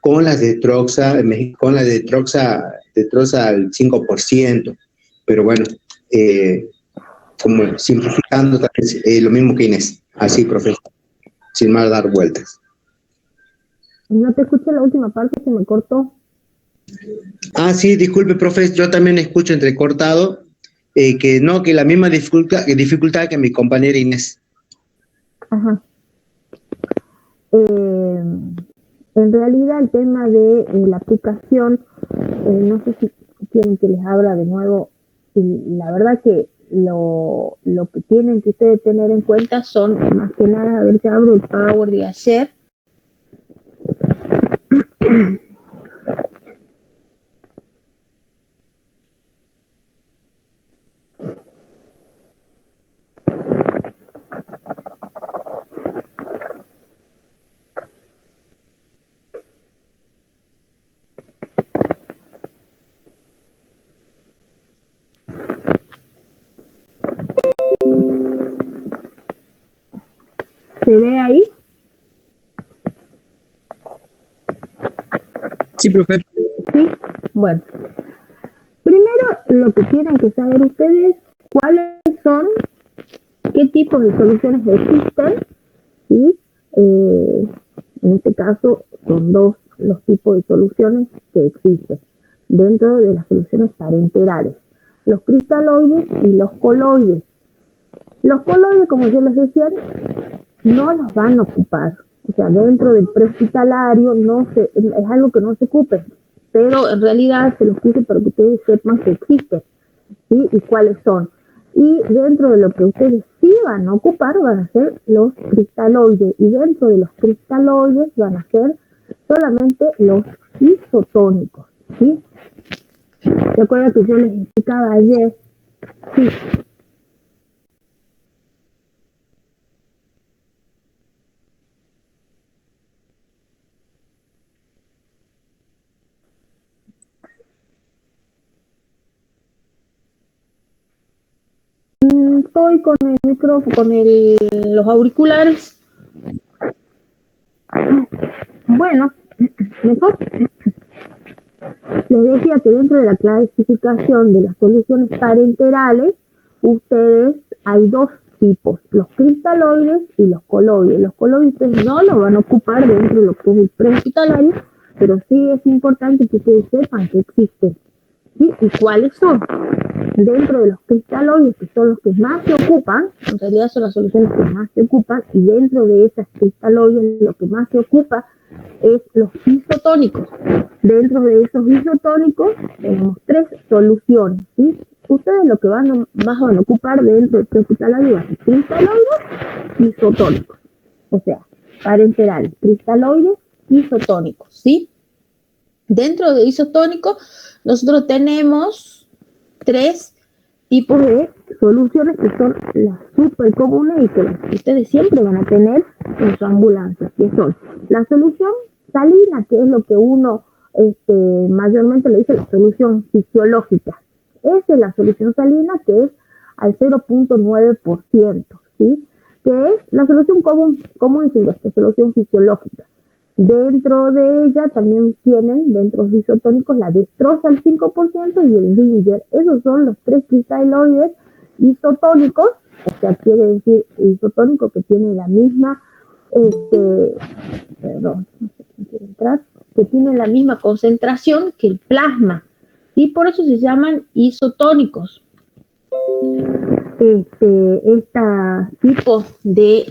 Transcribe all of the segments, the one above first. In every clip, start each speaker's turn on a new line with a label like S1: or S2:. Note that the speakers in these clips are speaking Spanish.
S1: con las de Troxa, con las de Troxa al 5%, pero bueno, como simplificando, lo mismo que Inés, así, profesor, sin más dar vueltas.
S2: No te escuché la última parte, se me cortó.
S1: Ah, sí, disculpe, profe, yo también escucho entrecortado, que no, que la misma dificultad que mi compañera Inés.
S2: Ajá. En realidad el tema de la aplicación, no sé si quieren que les abra de nuevo, y la verdad que lo que tienen que ustedes tener en cuenta son, más que nada, a ver si abro el Power de ayer. ¿Se ve ahí?
S3: Sí, profe.
S2: Sí, bueno. Primero, lo que tienen que saber ustedes, cuáles son, qué tipos de soluciones existen, y en este caso son dos los tipos de soluciones que existen dentro de las soluciones parenterales: los cristaloides y los coloides. Los coloides, como yo les decía, no los van a ocupar, o sea, dentro del prehospitalario es algo que no se ocupe, pero en realidad se los puse para que ustedes sepan que existen, ¿sí? Y cuáles son. Y dentro de lo que ustedes sí van a ocupar van a ser los cristaloides, y dentro de los cristaloides van a ser solamente los isotónicos, ¿sí? ¿Recuerdan que yo les explicaba ayer? Sí. Estoy con el micrófono, con los auriculares. Bueno, mejor. Les decía que dentro de la clasificación de las soluciones parenterales, ustedes hay dos tipos: los cristaloides y los coloides. Los coloides no los van a ocupar dentro de lo que es el prehospitalario, pero sí es importante que ustedes sepan que existen, ¿sí? ¿Y cuáles son? Dentro de los cristaloides, que son los que más se ocupan, en realidad son las soluciones que más se ocupan, y dentro de esas cristaloides lo que más se ocupa es los isotónicos. Dentro de esos isotónicos tenemos tres soluciones, ¿sí? Ustedes lo que más van a ocupar dentro del prehospitalario es cristaloides isotónicos, o sea, parenterales, cristaloides isotónicos, ¿sí? Dentro de isotónicos nosotros tenemos tres tipos de soluciones que son las súper comunes y que ustedes siempre van a tener en su ambulancia, que son la solución salina, que es lo que uno mayormente le dice la solución fisiológica. Esa es la solución salina, que es al 0.9%, ¿sí? Que es la solución común y silvestre, solución fisiológica. Dentro de ella también tienen, dentro de los isotónicos, la destroza al 5% y el Dinger. Esos son los tres cristaloides isotónicos, o sea, quiere decir isotónico que tiene la misma, perdón, no sé quién quiere entrar, que tiene la misma concentración que el plasma, y por eso se llaman isotónicos. Estos tipos de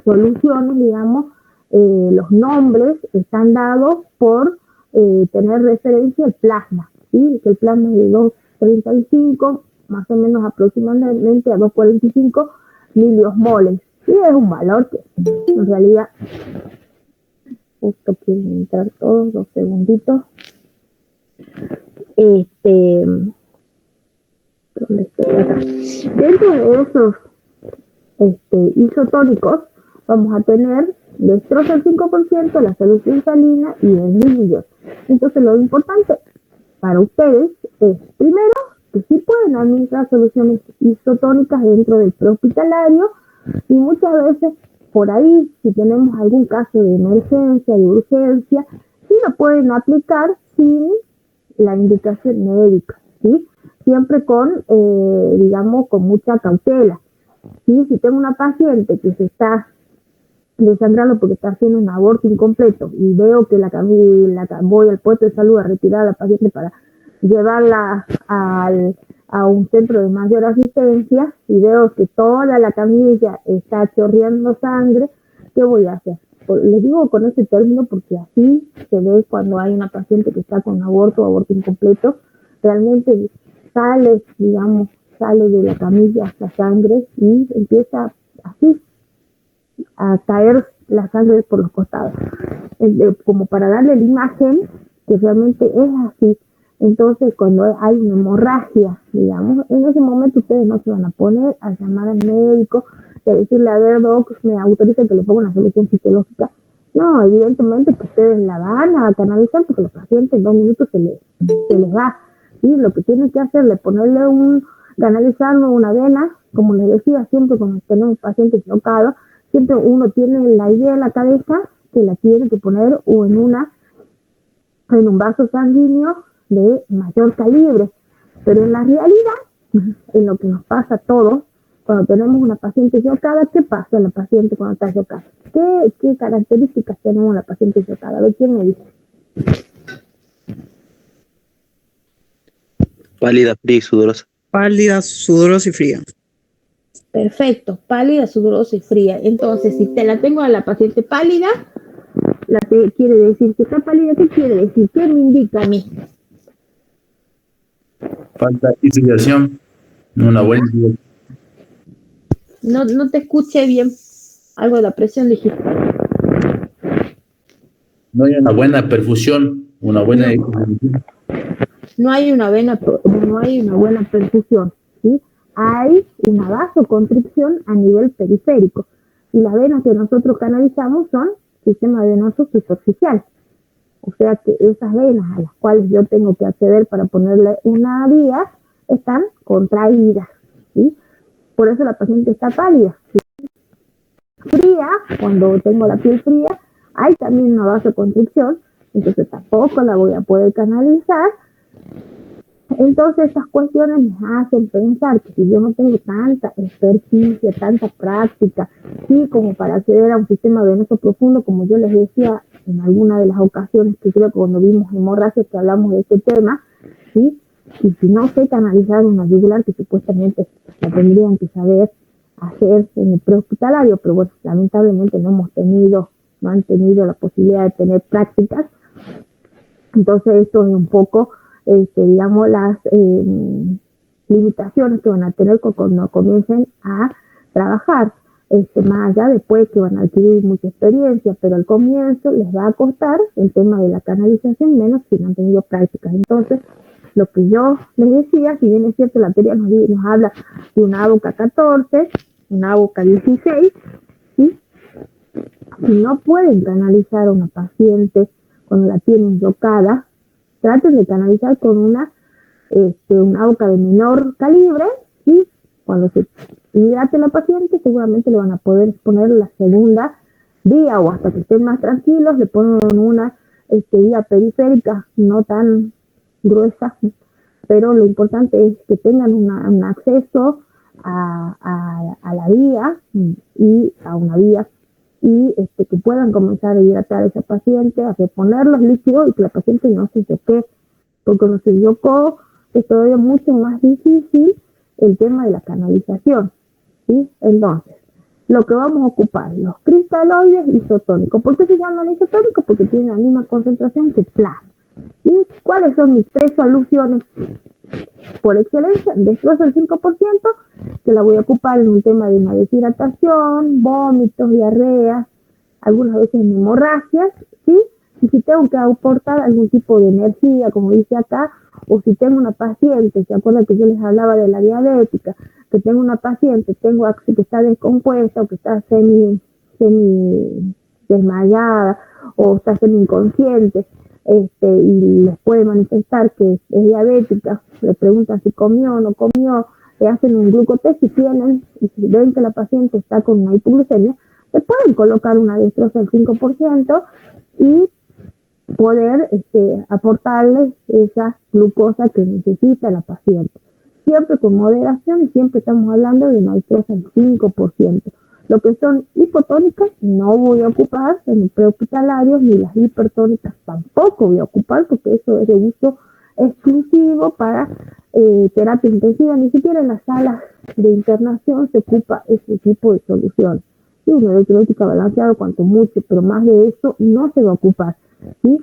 S2: soluciones, digamos, los nombres están dados por tener referencia al plasma, ¿sí? Que el plasma es de 2,35, más o menos aproximadamente a 2,45 miliosmoles. Y es un valor que en realidad, justo quieren entrar todos, 2 segunditos. ¿Dónde estoy acá? Dentro de esos isotónicos vamos a tener destroza al 5%, la solución salina y el Dinger. Entonces lo importante para ustedes es, primero, que sí pueden administrar soluciones isotónicas dentro del prehospitalario, y muchas veces por ahí, si tenemos algún caso de emergencia, de urgencia, sí lo pueden aplicar sin la indicación médica, ¿sí? Siempre con, digamos, con mucha cautela. ¿Sí? Si tengo una paciente que se está desangrando porque está haciendo un aborto incompleto y veo que voy al puesto de salud a retirar a la paciente para llevarla a un centro de mayor asistencia y veo que toda la camilla está chorreando sangre, ¿qué voy a hacer? Les digo con ese término porque así se ve cuando hay una paciente que está con aborto incompleto, realmente sale, digamos, sale de la camilla la sangre y empieza así a caer la sangre por los costados, como para darle la imagen que realmente es así. Entonces, cuando hay una hemorragia, digamos, en ese momento ustedes no se van a poner a llamar al médico y a decirle, a ver, doc, me autoriza que le ponga una solución fisiológica. No, evidentemente que ustedes la van a canalizar porque los pacientes en 2 minutos se les va. ¿Sí? Lo que tienen que hacer es ponerle canalizarlo una vena, como les decía, siempre cuando tenemos pacientes chocados, siempre uno tiene la idea en la cabeza que la tiene que poner o en un vaso sanguíneo de mayor calibre, pero en la realidad, en lo que nos pasa a todos, cuando tenemos una paciente chocada, ¿qué pasa en la paciente cuando está chocada? ¿Qué características tenemos en la paciente chocada? A ver, ¿quién me dice?
S3: Pálida, fría y sudorosa.
S4: Pálida, sudorosa y fría.
S2: Perfecto, pálida, sudorosa y fría. Entonces, si te la tengo a la paciente pálida, quiere decir que está pálida, ¿qué quiere decir? ¿Qué me indica a mí?
S5: Falta de irrigación, una buena irrigación.
S2: No te escuché bien. Algo de la presión dijiste.
S5: No hay una buena perfusión, una buena irrigación.
S2: No hay una buena perfusión, ¿sí? Hay una vasoconstricción a nivel periférico. Y las venas que nosotros canalizamos son sistema venoso superficial. O sea que esas venas a las cuales yo tengo que acceder para ponerle una vía están contraídas, ¿sí? Por eso la paciente está pálida. ¿Sí? Fría, cuando tengo la piel fría, hay también una vasoconstricción, entonces tampoco la voy a poder canalizar. Entonces estas cuestiones me hacen pensar que si yo no tengo tanta experticia, tanta práctica, sí, como para acceder a un sistema venoso profundo, como yo les decía en alguna de las ocasiones que creo que cuando vimos hemorragias que hablamos de este tema, sí, y si no sé canalizar una yugular que supuestamente la tendrían que saber hacer en el prehospitalario, pero bueno, lamentablemente no han tenido la posibilidad de tener prácticas. Entonces esto es un poco digamos, las limitaciones que van a tener cuando comiencen a trabajar. Más allá después que van a adquirir mucha experiencia, pero al comienzo les va a costar el tema de la canalización, menos si no han tenido prácticas. Entonces, lo que yo les decía, si bien es cierto, la teoría nos habla de una ABOCA 14, una ABOCA 16, ¿sí? Si no pueden canalizar a una paciente cuando la tienen chocada, traten de canalizar con una ABOCA de menor calibre, y cuando se hidrate la paciente seguramente le van a poder poner la segunda vía, o hasta que estén más tranquilos le ponen una vía periférica no tan gruesa, pero lo importante es que tengan un acceso a la vía y a una vía, y que puedan comenzar a hidratar a esa paciente, a reponer los líquidos y que la paciente no se choque, porque cuando se chocó es todavía mucho más difícil el tema de la canalización, ¿sí? Entonces, lo que vamos a ocupar, los cristaloides isotónicos. ¿Por qué se llaman isotónicos? Porque tienen la misma concentración que plasma. ¿Y cuáles son mis 3 soluciones por excelencia? Destrozo el 5%, que la voy a ocupar en un tema de una deshidratación, vómitos, diarreas, algunas veces en hemorragias, ¿sí? Y si tengo que aportar algún tipo de energía, como dice acá, o si tengo una paciente, ¿se acuerdan que yo les hablaba de la diabética? Que tengo una paciente, que está descompuesta o que está semi desmayada o está semi inconsciente, y les puede manifestar que es diabética, le preguntan si comió o no comió, le hacen un glucotest y si ven que la paciente está con una hipoglucemia, le pueden colocar una destroza del 5% y poder aportarles esa glucosa que necesita la paciente. Siempre con moderación y siempre estamos hablando de una dextrosa del 5%. Lo que son hipotónicas no voy a ocupar en el prehospitalario, ni las hipertónicas tampoco voy a ocupar, porque eso es de uso exclusivo para terapia intensiva. Ni siquiera en las salas de internación se ocupa ese tipo de solución. Sí, una electrolítica balanceada cuanto mucho, pero más de eso no se va a ocupar, ¿sí?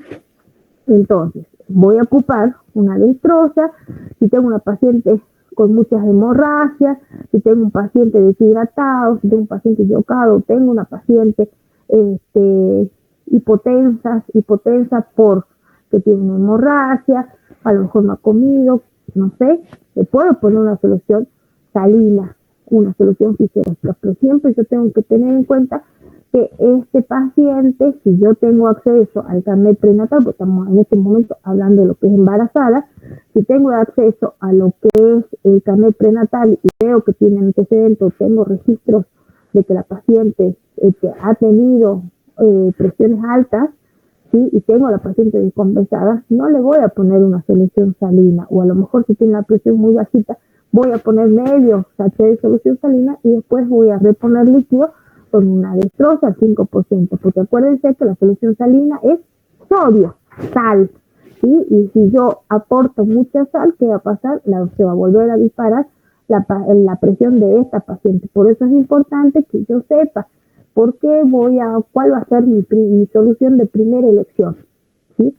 S2: Entonces, voy a ocupar una dextrosa. Si tengo una paciente con muchas hemorragias, si tengo un paciente deshidratado, si tengo un paciente equivocado, tengo una paciente hipotensa porque tiene una hemorragia, a lo mejor no ha comido, no sé, le puedo poner una solución salina, una solución fisiológica, pero siempre yo tengo que tener en cuenta que este paciente, si yo tengo acceso al carnet prenatal, porque estamos en este momento hablando de lo que es embarazada, si tengo acceso a lo que es el carnet prenatal y veo que tiene antecedentes, tengo registros de que la paciente ha tenido presiones altas, ¿sí? Y tengo a la paciente descompensada, no le voy a poner una solución salina, o a lo mejor si tiene la presión muy bajita, voy a poner medio sachet de solución salina y después voy a reponer líquido con una dextrosa al 5%, porque acuérdense que la solución salina es sodio, sal, ¿sí? Y si yo aporto mucha sal, ¿qué va a pasar? Se va a volver a disparar la presión de esta paciente. Por eso es importante que yo sepa cuál va a ser mi solución de primera elección, ¿sí?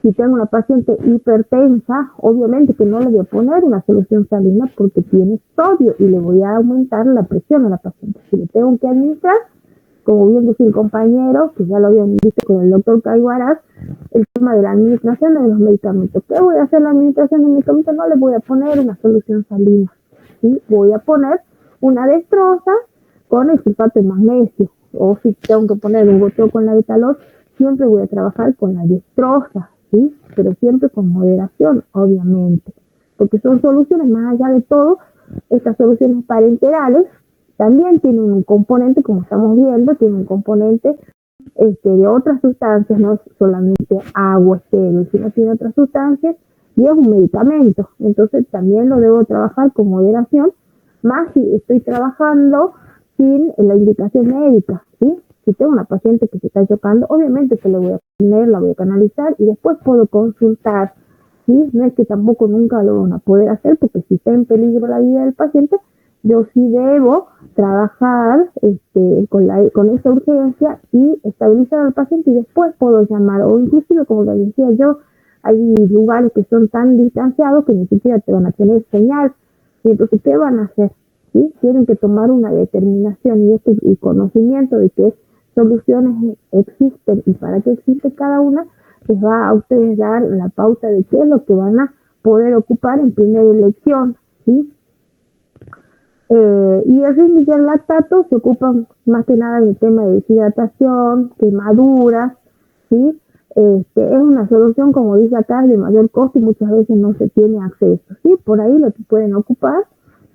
S2: Si tengo una paciente hipertensa, obviamente que no le voy a poner una solución salina porque tiene sodio y le voy a aumentar la presión a la paciente. Si le tengo que administrar, como bien decía el compañero, que ya lo habían visto con el doctor Caiguaraz, el tema de la administración de los medicamentos. ¿Qué voy a hacer la administración de medicamentos? No le voy a poner una solución salina, ¿sí? Voy a poner una dextrosa con el sulfato de magnesio, o si tengo que poner un goteo con la betalol, siempre voy a trabajar con la dextrosa, ¿sí? Pero siempre con moderación, obviamente, porque son soluciones, más allá de todo, estas soluciones parenterales también tienen un componente, como estamos viendo, tienen un componente de otras sustancias, no es solamente agua estéril, sino tiene otras sustancias y es un medicamento, entonces también lo debo trabajar con moderación, más si estoy trabajando sin la indicación médica, ¿sí? Si tengo una paciente que se está chocando, obviamente que le voy a poner, la voy a canalizar y después puedo consultar, ¿sí? No es que tampoco nunca lo van a poder hacer, porque si está en peligro la vida del paciente, yo sí debo trabajar con esa urgencia y estabilizar al paciente y después puedo llamar, o inclusive, como le decía yo, hay lugares que son tan distanciados que ni siquiera te van a tener señal, y entonces, ¿qué van a hacer? ¿Sí? Tienen que tomar una determinación y conocimiento de qué soluciones existen y para qué existe cada una, les va a ustedes dar la pauta de qué es lo que van a poder ocupar en primera elección, ¿sí? Y el rin y el lactato se ocupan más que nada en el tema de deshidratación, quemaduras, ¿sí? Es una solución, como dice acá, de mayor costo y muchas veces no se tiene acceso, ¿sí? Por ahí lo que pueden ocupar,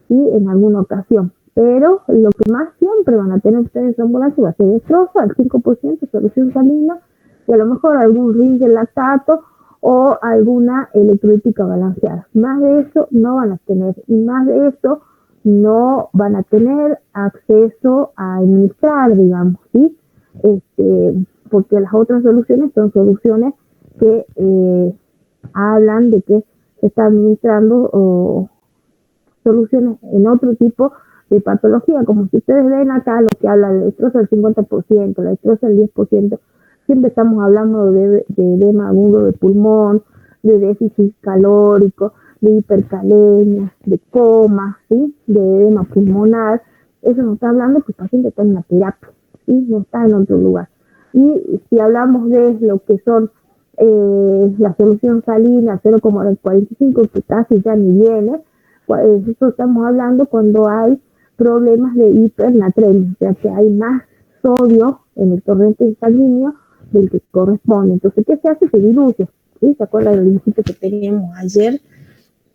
S2: ¿sí? En alguna ocasión, pero lo que más siempre van a tener ustedes en ambulancia va a ser dextrosa, al 5%, solución salina, y a lo mejor algún rin de lactato o alguna electrolítica balanceada. Más de eso no van a tener, y más de eso no van a tener acceso a administrar, digamos, ¿sí? Porque las otras soluciones son soluciones que hablan de que se está administrando soluciones en otro tipo de patología, como si ustedes ven acá lo que habla de dextrosa del 50%, la dextrosa del 10%, siempre estamos hablando de edema agudo de pulmón, de déficit calórico, de hipercalemia, de coma, ¿sí? De edema pulmonar. Eso nos está hablando que el paciente está en una terapia, ¿sí? No está en otro lugar. Y si hablamos de lo que son la solución salina 0,45, que casi ya ni viene, eso estamos hablando cuando hay problemas de hipernatremia, o sea que hay más sodio en el torrente sanguíneo del que corresponde. Entonces, ¿qué se hace? Se diluye, ¿sí? ¿Se acuerdan del dibujito que teníamos ayer?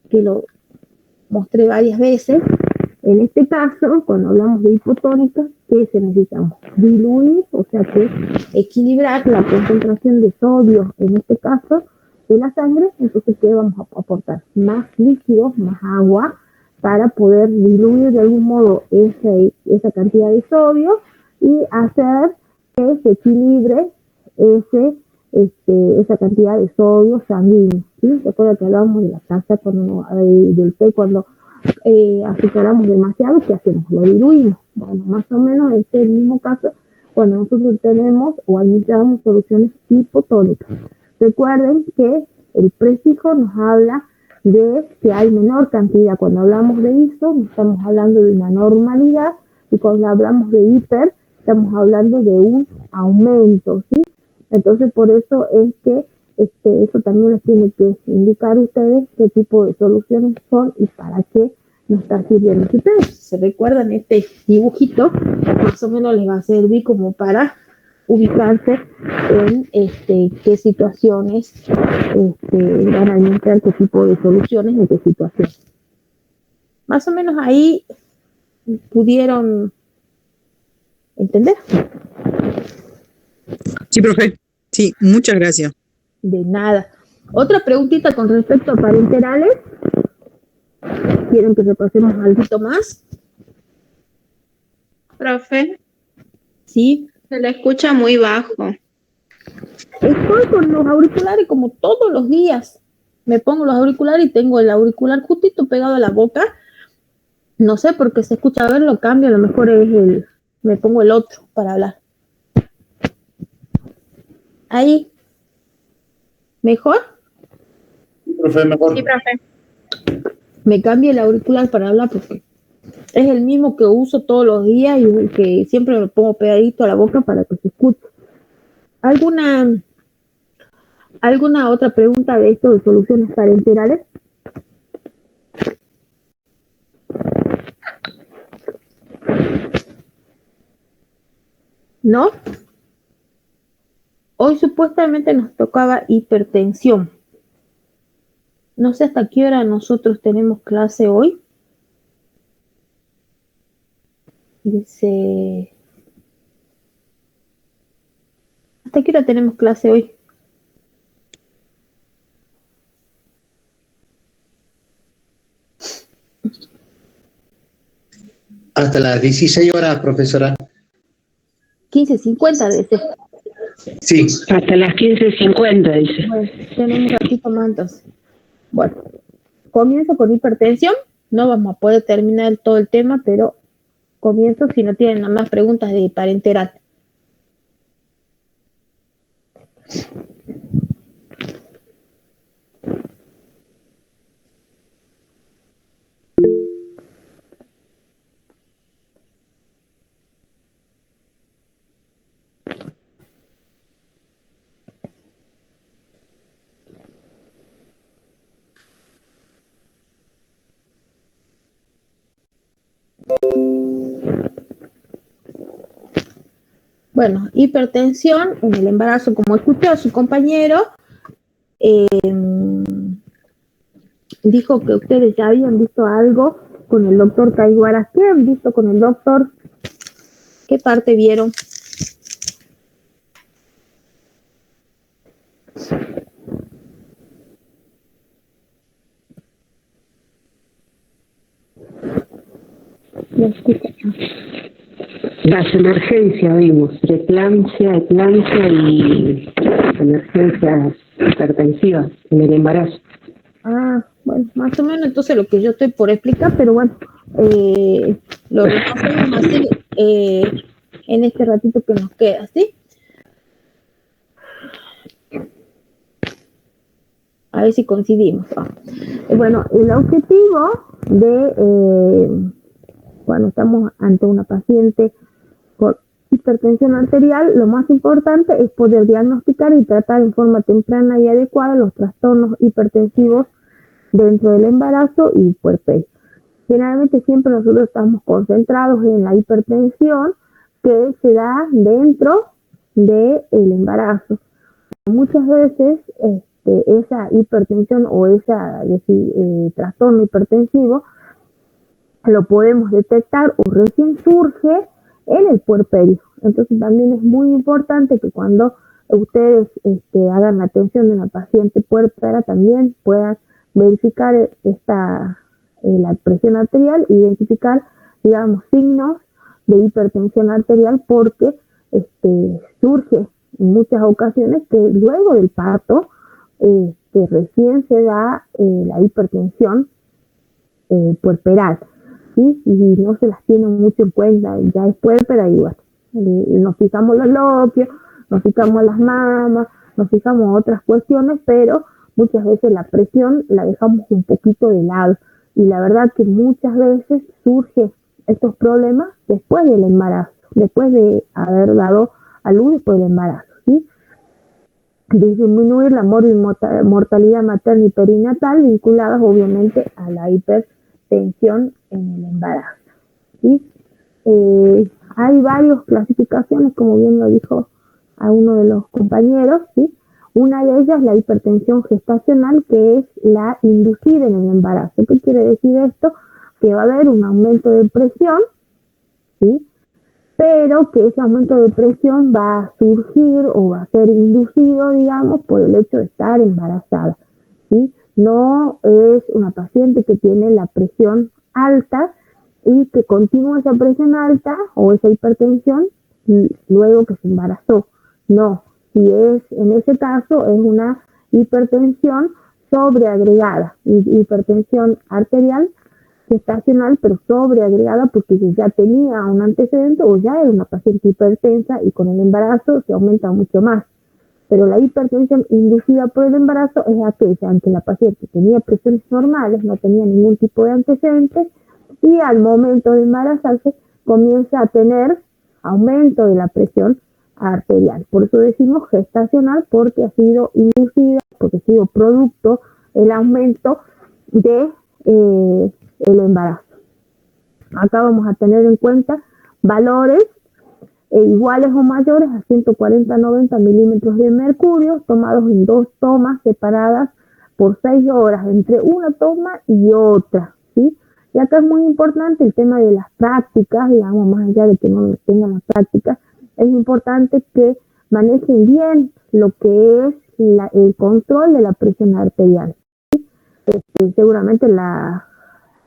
S2: Que lo mostré varias veces, En este caso, cuando hablamos de hipotónicas, ¿qué se necesitamos? Diluir, o sea que equilibrar la concentración de sodio, en este caso, de la sangre. Entonces, ¿qué vamos a aportar? Más líquidos, más agua, para poder diluir de algún modo esa cantidad de sodio y hacer que se equilibre esa cantidad de sodio sanguíneo. ¿Sí? ¿Se acuerda que hablábamos de la taza del té cuando azucaramos demasiado? ¿Qué hacemos? Lo diluimos. Bueno, más o menos es el mismo caso cuando nosotros tenemos o administramos soluciones hipotónicas. Recuerden que el prefijo nos habla de que hay menor cantidad. Cuando hablamos de iso, estamos hablando de una normalidad, y cuando hablamos de hiper, estamos hablando de un aumento, ¿sí? Entonces, por eso es que eso también les tiene que indicar a ustedes qué tipo de soluciones son y para qué nos está sirviendo. Si ustedes se recuerdan este dibujito, más o menos les va a servir como para ubicarse en qué situaciones van a administrar, qué tipo de soluciones en qué situaciones. Más o menos ahí pudieron entender.
S4: Sí, profe. Sí, muchas gracias.
S2: De nada. Otra preguntita con respecto a parenterales. ¿Quieren que repasemos algo más?
S3: Profe,
S2: Sí.
S3: se le escucha muy bajo.
S2: Estoy con los auriculares como todos los días. Me pongo los auriculares y tengo el auricular justito pegado a la boca. No sé por qué se escucha, a ver, lo cambio, a lo mejor me pongo el otro para hablar. Ahí. ¿Mejor?
S5: Profe, mejor.
S3: Sí, profe.
S2: Me cambio el auricular para hablar porque es el mismo que uso todos los días y que siempre me pongo pegadito a la boca para que se escuche. ¿Alguna otra pregunta de esto de soluciones parenterales? ¿No? Hoy supuestamente nos tocaba hipertensión. No sé hasta qué hora nosotros tenemos clase hoy. Dice... ¿Hasta qué hora tenemos clase hoy?
S1: Hasta las 16 horas, profesora.
S2: 15:50 de ser.
S1: Sí.
S6: Hasta las 15:50, dice.
S2: Bueno, tenemos un ratito más entonces. Bueno, comienzo con hipertensión. No vamos a poder terminar todo el tema, pero comienzo si no tienen nada más preguntas de parenteral. Bueno, hipertensión en el embarazo, como escuchó a su compañero, dijo que ustedes ya habían visto algo con el doctor Caiguaras. ¿Qué han visto con el doctor? ¿Qué parte vieron? No escucha.
S6: Las emergencias vimos, preeclampsia, eclampsia y emergencias hipertensivas en el embarazo.
S2: Ah, bueno, más o menos entonces lo que yo estoy por explicar, pero bueno, lo repasamos así en este ratito que nos queda, ¿sí? A ver si coincidimos. Bueno, el objetivo cuando estamos ante una paciente con hipertensión arterial, lo más importante es poder diagnosticar y tratar en forma temprana y adecuada los trastornos hipertensivos dentro del embarazo y puerperio. Generalmente siempre nosotros estamos concentrados en la hipertensión que se da dentro del embarazo. Muchas veces esa hipertensión o ese trastorno hipertensivo lo podemos detectar o recién surge en el puerperio. Entonces también es muy importante que cuando ustedes hagan la atención de una paciente puérpera también puedan verificar la presión arterial, identificar, digamos, signos de hipertensión arterial, porque surge en muchas ocasiones que luego del parto recién se da la hipertensión puerperal, ¿sí? Y no se las tiene mucho en cuenta, ya es puérpera y bueno, nos fijamos los loquios, nos fijamos las mamas, nos fijamos otras cuestiones, pero muchas veces la presión la dejamos un poquito de lado, y la verdad que muchas veces surge estos problemas después del embarazo, después de haber dado a luz, después del embarazo, ¿sí? Disminuir la mortalidad materna y perinatal vinculadas obviamente a la hipertensión en el embarazo, ¿sí? Hay varias clasificaciones, como bien lo dijo a uno de los compañeros, ¿sí? Una de ellas es la hipertensión gestacional, que es la inducida en el embarazo. ¿Qué quiere decir esto? Que va a haber un aumento de presión, ¿sí? Pero que ese aumento de presión va a surgir o va a ser inducido, digamos, por el hecho de estar embarazada, ¿sí? No es una paciente que tiene la presión alta y que continúa esa presión alta o esa hipertensión luego que se embarazó. No, si es en ese caso es una hipertensión sobreagregada, hipertensión arterial gestacional, pero sobreagregada porque ya tenía un antecedente o ya era una paciente hipertensa y con el embarazo se aumenta mucho más. Pero la hipertensión inducida por el embarazo es aquella en que la paciente tenía presiones normales, no tenía ningún tipo de antecedentes, y al momento de embarazarse comienza a tener aumento de la presión arterial. Por eso decimos gestacional, porque ha sido inducida, porque ha sido producto el aumento de el embarazo. Acá vamos a tener en cuenta valores iguales o mayores a 140-90 milímetros de mercurio, tomados en 2 tomas separadas por 6 horas, entre una toma y otra, ¿sí? Y acá es muy importante el tema de las prácticas, digamos, más allá de que no tengan las prácticas, es importante que manejen bien lo que es el control de la presión arterial. Seguramente la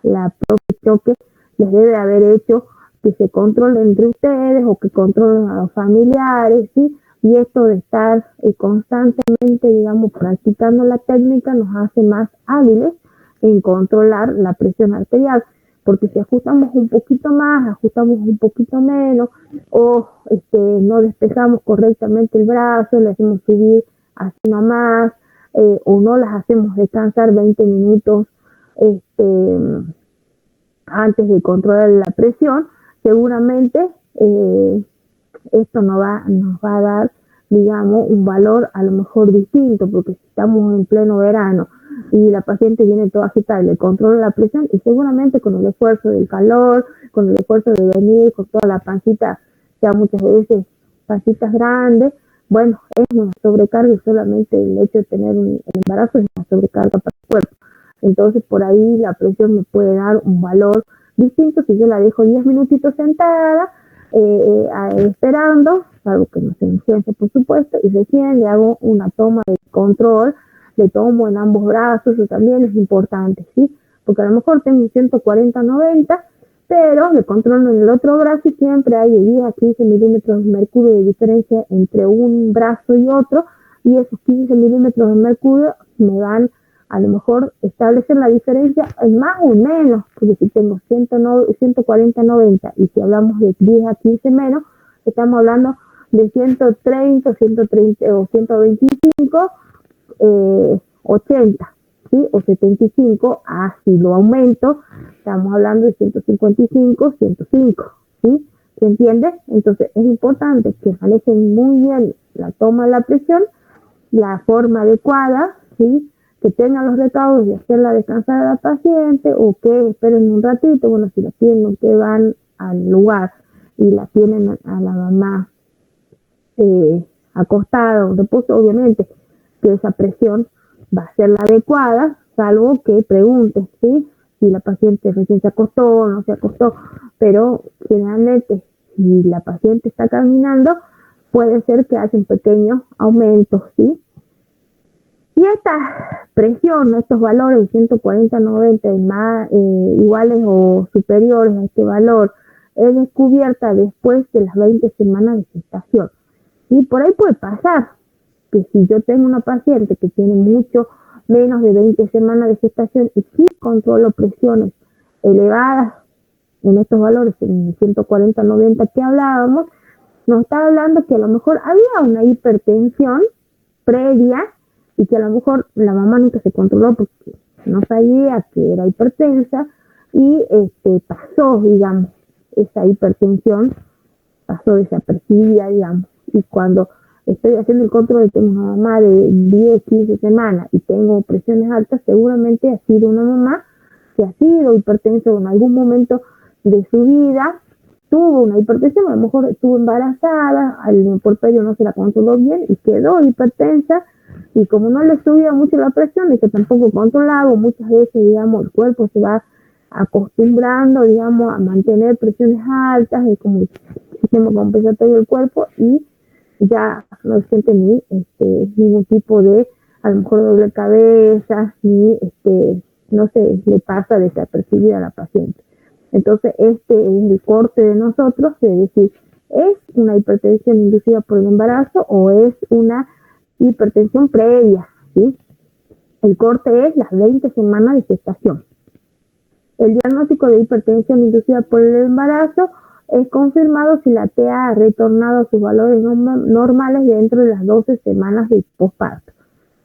S2: profe Choque les debe haber hecho que se controlen entre ustedes o que controlen a los familiares, ¿sí? Y esto de estar constantemente, digamos, practicando la técnica nos hace más hábiles en controlar la presión arterial, porque si ajustamos un poquito más, ajustamos un poquito menos, o no despejamos correctamente el brazo, le hacemos subir así nomás, o no las hacemos descansar 20 minutos antes de controlar la presión, seguramente esto nos va a dar, digamos, un valor a lo mejor distinto, porque si estamos en pleno verano y la paciente viene toda agitada y le controla la presión, y seguramente con el esfuerzo del calor, con el esfuerzo de venir, con toda la pancita, ya muchas veces pancitas grandes, bueno, es una sobrecarga, y solamente el hecho de tener el embarazo es una sobrecarga para el cuerpo. Entonces por ahí la presión me puede dar un valor distinto si yo la dejo 10 minutitos sentada, esperando, algo que no sea urgencia por supuesto, y recién le hago una toma de control, le tomo en ambos brazos, eso también es importante, ¿sí? Porque a lo mejor tengo 140-90, pero le controlo en el otro brazo y siempre hay de 10 a 15 milímetros de mercurio de diferencia entre un brazo y otro, y esos 15 milímetros de mercurio me van a lo mejor establecer la diferencia en más o menos, porque si tengo 140-90 y si hablamos de 10 a 15 menos, estamos hablando de 130, 130 o 125, 80, ¿sí? O 75, si lo aumento, estamos hablando de 155, 105, ¿sí? ¿Se entiende? Entonces es importante que manejen muy bien la toma de la presión, la forma adecuada, ¿sí? Que tengan los recaudos de hacerla descansar a la paciente, o que esperen un ratito, bueno, si la tienen, que van al lugar y la tienen a la mamá acostada o reposo, obviamente que esa presión va a ser la adecuada, salvo que pregunten, ¿sí? si la paciente recién se acostó o no se acostó, pero generalmente si la paciente está caminando, puede ser que haya un pequeño aumento, ¿sí? Si esta presión, estos valores de 140-90 más iguales o superiores a este valor, es descubierta después de las 20 semanas de gestación. Y por ahí puede pasar que si yo tengo una paciente que tiene mucho menos de 20 semanas de gestación y sí controlo presiones elevadas en estos valores, en 140-90 que hablábamos, nos está hablando que a lo mejor había una hipertensión previa y que a lo mejor la mamá nunca se controló porque no sabía que era hipertensa y pasó, digamos, esa hipertensión, pasó desapercibida, digamos, y cuando estoy haciendo el control y tengo una mamá de 10, 15 semanas y tengo presiones altas, seguramente ha sido una mamá que ha sido hipertensa en algún momento de su vida, tuvo una hipertensión, a lo mejor estuvo embarazada, al puerperio no se la controló bien y quedó hipertensa, y como no le subía mucho la presión y que tampoco controlaba, muchas veces, digamos, el cuerpo se va acostumbrando, digamos, a mantener presiones altas, y como el sistema compensatorio del cuerpo, y ya no siente ni ningún tipo de, a lo mejor, doble cabeza, ni no sé, le pasa desapercibida a la paciente. Entonces, este es el corte de nosotros, de decir, ¿es una hipertensión inducida por el embarazo o es una hipertensión previa? ¿Sí? El corte es las 20 semanas de gestación. El diagnóstico de hipertensión inducida por el embarazo es confirmado si la TA ha retornado a sus valores normales dentro de las 12 semanas de posparto.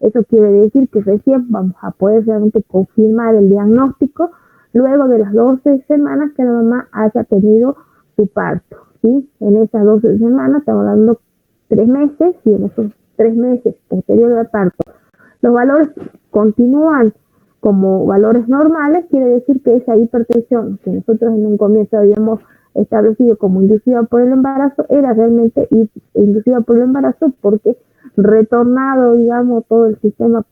S2: Eso quiere decir que recién vamos a poder realmente confirmar el diagnóstico luego de las 12 semanas que la mamá haya tenido su parto, ¿sí? En esas 12 semanas estamos hablando 3 meses, y en esos 3 meses posteriores al parto los valores continúan como valores normales, quiere decir que esa hipertensión que nosotros en un comienzo habíamos establecido como inducida por el embarazo era realmente inducida por el embarazo, porque retornado, digamos, todo el sistema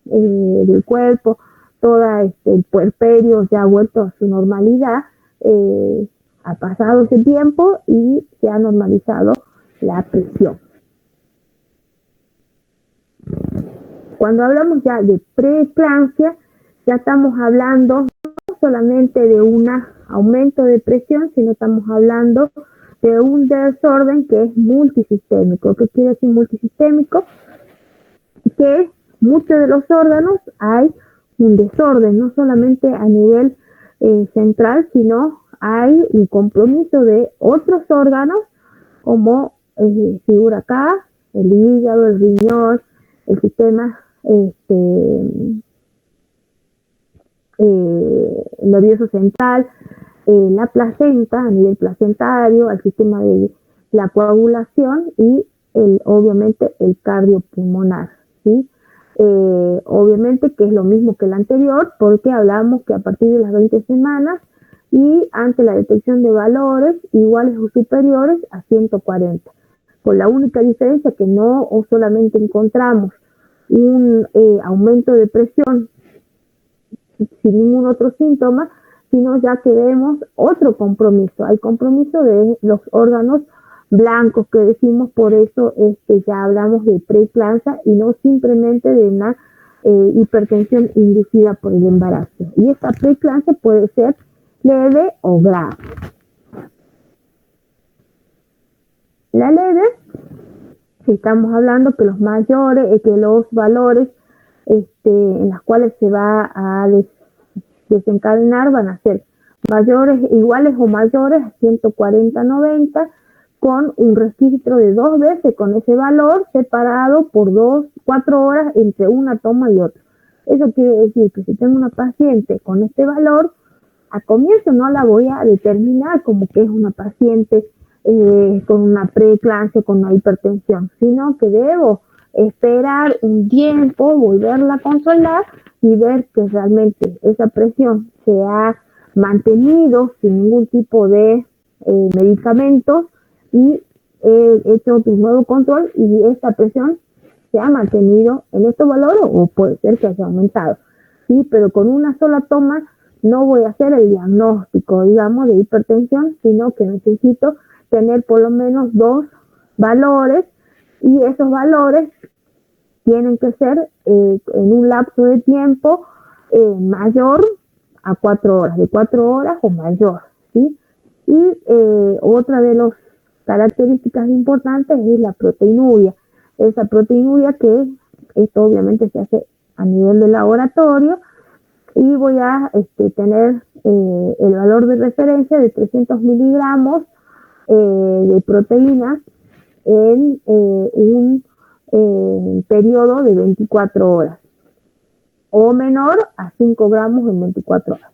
S2: del cuerpo, toda el puerperio ya ha vuelto a su normalidad, ha pasado ese tiempo y se ha normalizado la presión. Cuando hablamos ya de preeclampsia, ya estamos hablando no solamente de un aumento de presión, sino estamos hablando de un desorden que es multisistémico. ¿Qué quiere decir multisistémico? Que muchos de los órganos hay un desorden, no solamente a nivel central, sino hay un compromiso de otros órganos, como figura acá, el hígado, el riñón, el sistema nervioso central, la placenta a nivel placentario, al sistema de la coagulación y obviamente el cardiopulmonar, ¿sí? Obviamente que es lo mismo que el anterior, porque hablamos que a partir de las 20 semanas y ante la detección de valores iguales o superiores a 140, con la única diferencia que no solamente encontramos un aumento de presión sin ningún otro síntoma, sino ya que vemos otro compromiso. Hay compromiso de los órganos blancos que decimos, por eso ya hablamos de preeclampsia y no simplemente de una hipertensión inducida por el embarazo. Y esta preeclampsia puede ser leve o grave. La leve, si estamos hablando que los mayores, que los valores en las cuales se va a desencadenar van a ser mayores, iguales o mayores a 140-90, con un registro de 2 veces con ese valor separado por 4 horas entre una toma y otra. Eso quiere decir que si tengo una paciente con este valor, a comienzo no la voy a determinar como que es una paciente con una preeclampsia, con una hipertensión, sino que debo esperar un tiempo, volverla a controlar y ver que realmente esa presión se ha mantenido sin ningún tipo de medicamentos, y he hecho un nuevo control y esta presión se ha mantenido en estos valores o puede ser que haya aumentado, ¿sí? Pero con una sola toma no voy a hacer el diagnóstico, digamos, de hipertensión, sino que necesito tener por lo menos 2 valores, y esos valores tienen que ser en un lapso de tiempo mayor a 4 horas, de 4 horas o mayor, ¿sí? Y otra de las características importantes es la proteinuria. Esa proteinuria, que esto obviamente se hace a nivel de laboratorio, y voy a tener el valor de referencia de 300 miligramos de proteínas en un periodo de 24 horas, o menor a 5 gramos en 24 horas.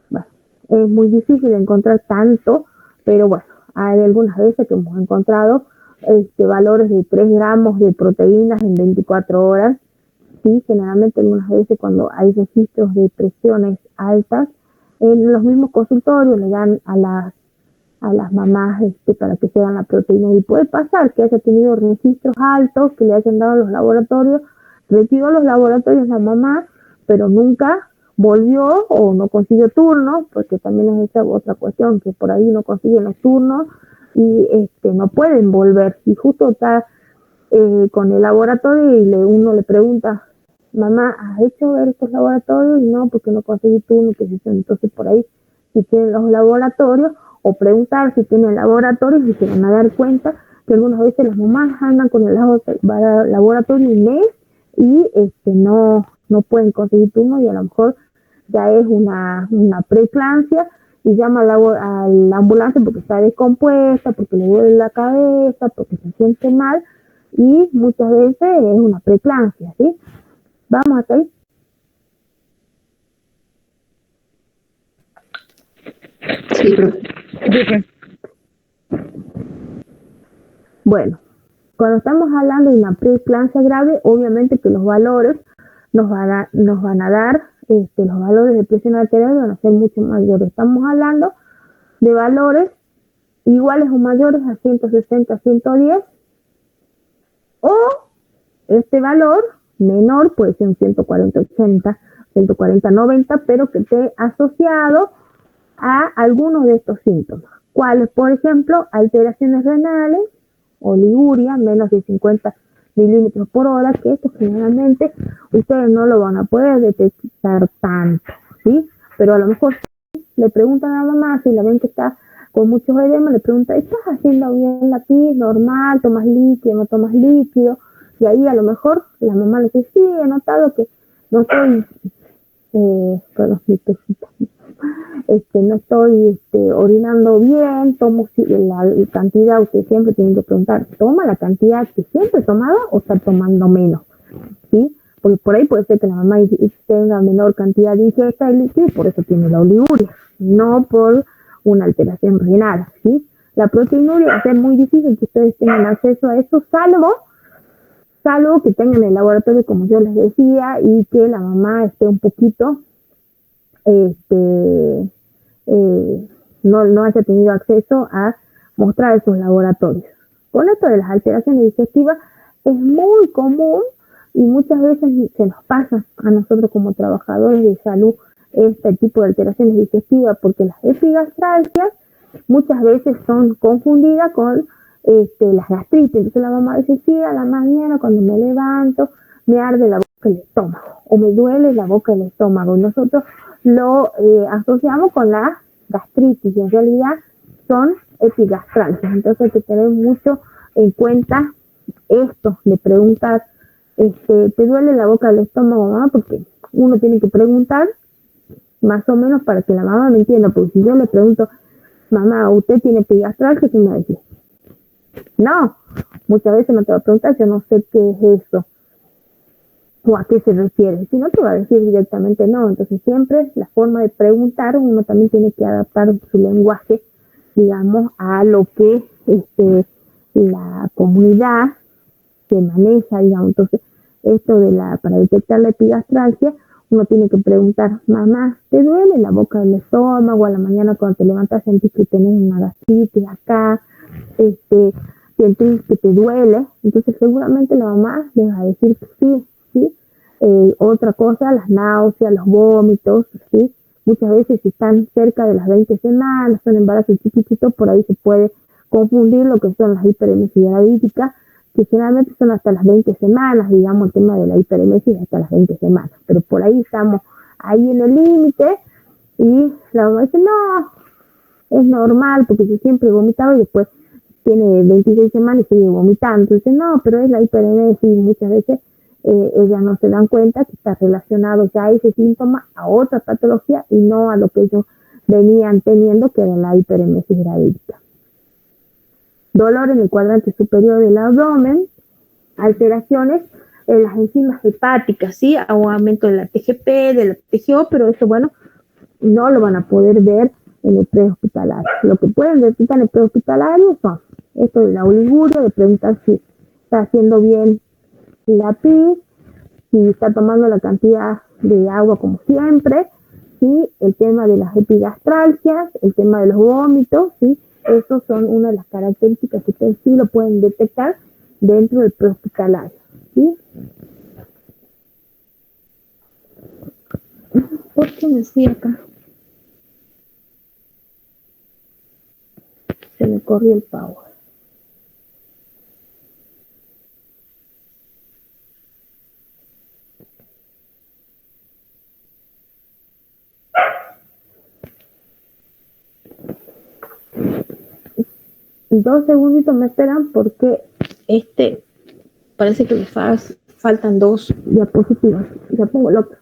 S2: Bueno, es muy difícil encontrar tanto, pero bueno, hay algunas veces que hemos encontrado valores de 3 gramos de proteínas en 24 horas. Sí, generalmente algunas veces cuando hay registros de presiones altas, en los mismos consultorios le dan a las mamás para que se hagan la proteína, y puede pasar que haya tenido registros altos que le hayan dado a los laboratorios, retiró los laboratorios la mamá, pero nunca volvió o no consiguió turno, porque también es esa otra cuestión, que por ahí no consiguen los turnos y no pueden volver, y justo está con el laboratorio y uno le pregunta, mamá, ¿has hecho ver estos laboratorios? Y no, porque no conseguí turno, que entonces por ahí, si tienen los laboratorios, o preguntar si tienen laboratorios, y se van a dar cuenta que algunas veces las mamás andan con el laboratorio un mes y no pueden conseguir turno, y a lo mejor ya es una preeclampsia, y llama a la ambulancia porque está descompuesta, porque le duele la cabeza, porque se siente mal, y muchas veces es una preeclampsia, ¿sí? Vamos hasta ahí.
S6: Sí, profe.
S2: Bueno, cuando estamos hablando de una preeclampsia grave, obviamente que los valores nos van a dar, los valores de presión arterial van a ser mucho mayores. Estamos hablando de valores iguales o mayores a 160, 110, o este valor menor puede ser un 140, 80, 140, 90, pero que esté asociado a algunos de estos síntomas. ¿Cuáles? Por ejemplo, alteraciones renales, oliguria, menos de 50 milímetros por hora, que esto generalmente ustedes no lo van a poder detectar tanto, ¿sí? Pero a lo mejor le preguntan a la mamá, si la ven que está con muchos edemas, le preguntan, ¿estás haciendo bien la pis? ¿Normal? ¿Tomas líquido? ¿No tomas líquido? Y ahí a lo mejor la mamá le dice, sí, he notado que no estoy no estoy orinando bien, tomo la cantidad, usted siempre tiene que preguntar, ¿toma la cantidad que siempre he tomado o está tomando menos? ¿Sí? Porque por ahí puede ser que la mamá tenga menor cantidad de ingesta de líquido y por eso tiene la oliguria, no por una alteración renal, ¿sí? La proteinuria va a ser muy difícil que ustedes tengan acceso a eso, salvo que tengan el laboratorio, como yo les decía, y que la mamá esté un poquito no haya tenido acceso a mostrar esos laboratorios. Con esto de las alteraciones digestivas es muy común, y muchas veces se nos pasa a nosotros como trabajadores de salud este tipo de alteraciones digestivas, porque las epigastralgias muchas veces son confundidas con las gastritis. Entonces la mamá dice, sí, a la mañana cuando me levanto me arde la boca y el estómago, o me duele la boca y el estómago, y nosotros lo asociamos con la gastritis, y en realidad son epigastralgias. Entonces hay que tener mucho en cuenta esto, de preguntar, ¿te duele la boca del estómago, mamá? Porque uno tiene que preguntar más o menos para que la mamá me entienda, porque si yo le pregunto, mamá, ¿usted tiene epigastralgia? ¿Qué me va a decir? No, muchas veces no te va a preguntar, yo no sé qué es eso, o a qué se refiere, si no te va a decir directamente no. Entonces siempre la forma de preguntar, uno también tiene que adaptar su lenguaje, digamos, a lo que la comunidad se maneja, digamos. Entonces esto para detectar la epigastralgia, uno tiene que preguntar, mamá, ¿te duele la boca del estómago? A la mañana cuando te levantas sentís que tenés una gastritis acá, sentís que te duele. Entonces seguramente la mamá le va a decir que sí, ¿sí? Otra cosa, las náuseas, los vómitos, ¿sí? muchas veces si están cerca de las 20 semanas, son embarazos chiquititos, por ahí se puede confundir lo que son las hiperemesis gravídicas, que generalmente son hasta las 20 semanas, digamos, el tema de la hiperemesis hasta las 20 semanas, pero por ahí estamos ahí en el límite, y la mamá dice, no, es normal, porque yo siempre he vomitado y después tiene 26 semanas y sigue vomitando. Entonces, no, pero es la hiperemesis, y muchas veces ellas no se dan cuenta que está relacionado ya ese síntoma a otra patología y no a lo que ellos venían teniendo, que era la hiperemesis gravídica. Dolor en el cuadrante superior del abdomen, alteraciones en las enzimas hepáticas, ¿sí? Aumento de la TGP, de la TGO, pero eso, bueno, no lo van a poder ver en el prehospitalario. Lo que pueden detectar en el prehospitalario son esto de la oliguria, de preguntar si está haciendo bien la PIS, si está tomando la cantidad de agua como siempre, ¿sí? El tema de las epigastralgias, el tema de los vómitos, ¿sí? Esos son una de las características que ustedes sí lo pueden detectar dentro del prehospitalario, ¿sí? ¿Por qué me fui acá? Se me corrió el power. Dos segunditos me esperan porque parece que me faltan dos diapositivas. Ya pongo el otro.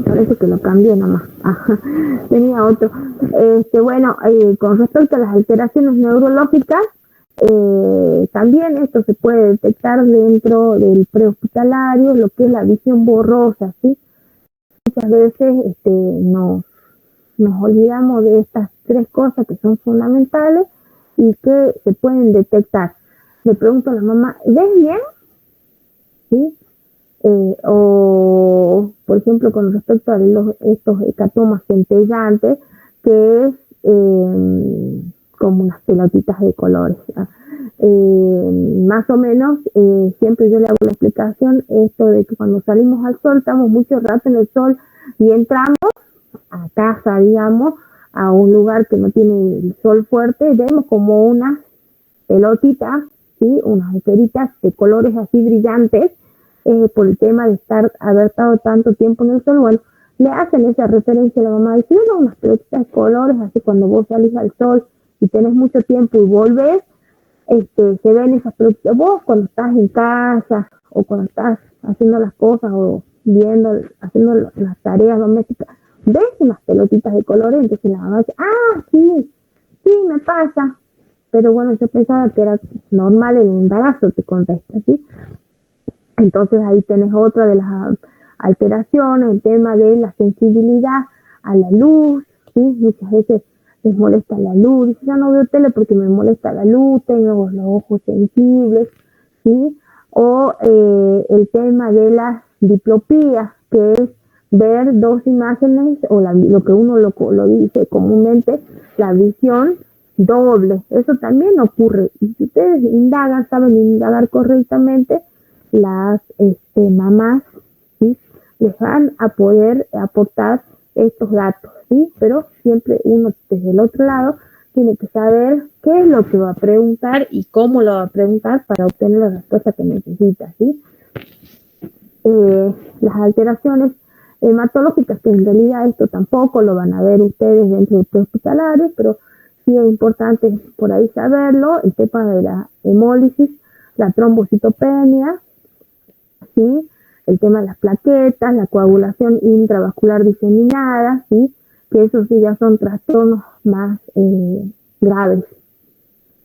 S2: Parece que lo cambié nomás. Ajá, tenía otro. Bueno, con respecto a las alteraciones neurológicas, también esto se puede detectar dentro del prehospitalario, lo que es la visión borrosa, ¿sí? Muchas veces nos olvidamos de estas tres cosas que son fundamentales y que se pueden detectar. Le pregunto a la mamá, ¿ves bien? ¿Sí? O, por ejemplo, con respecto a estos hecatomas centellantes, que es como unas pelotitas de colores. Más o menos, siempre yo le hago la explicación, esto de que cuando salimos al sol, estamos mucho rato en el sol y entramos a casa, digamos, a un lugar que no tiene el sol fuerte, vemos como unas pelotitas, ¿sí? Unas esferitas de colores así brillantes, por el tema de haber estado tanto tiempo en el sol. Bueno, le hacen esa referencia a la mamá, dice, no, unas pelotitas de colores, así cuando vos salís al sol y tenés mucho tiempo y volvés, se ven esas pelotitas. Vos cuando estás en casa o cuando estás haciendo las cosas o haciendo las tareas domésticas, ves unas pelotitas de colores, entonces la mamá dice, sí, me pasa. Pero bueno, yo pensaba que era normal el embarazo, te contesta, ¿sí? Entonces ahí tenés otra de las alteraciones, el tema de la sensibilidad a la luz, ¿sí? Muchas veces les molesta la luz, dice, ya no veo tele porque me molesta la luz, tengo los ojos sensibles, ¿sí? O el tema de las diplopías, que es ver dos imágenes, o lo que uno lo dice comúnmente, la visión doble. Eso también ocurre. Y si ustedes saben indagar correctamente, las mamás, ¿sí? Les van a poder aportar estos datos, ¿sí? Pero siempre uno desde el otro lado tiene que saber qué es lo que va a preguntar y cómo lo va a preguntar para obtener la respuesta que necesita, ¿sí? Las alteraciones hematológicas, que en realidad esto tampoco lo van a ver ustedes dentro del prehospitalario, pero sí es importante por ahí saberlo, el tema de la hemólisis, la trombocitopenia, ¿sí? el tema de las plaquetas, la coagulación intravascular diseminada, ¿sí? Que esos sí ya son trastornos más graves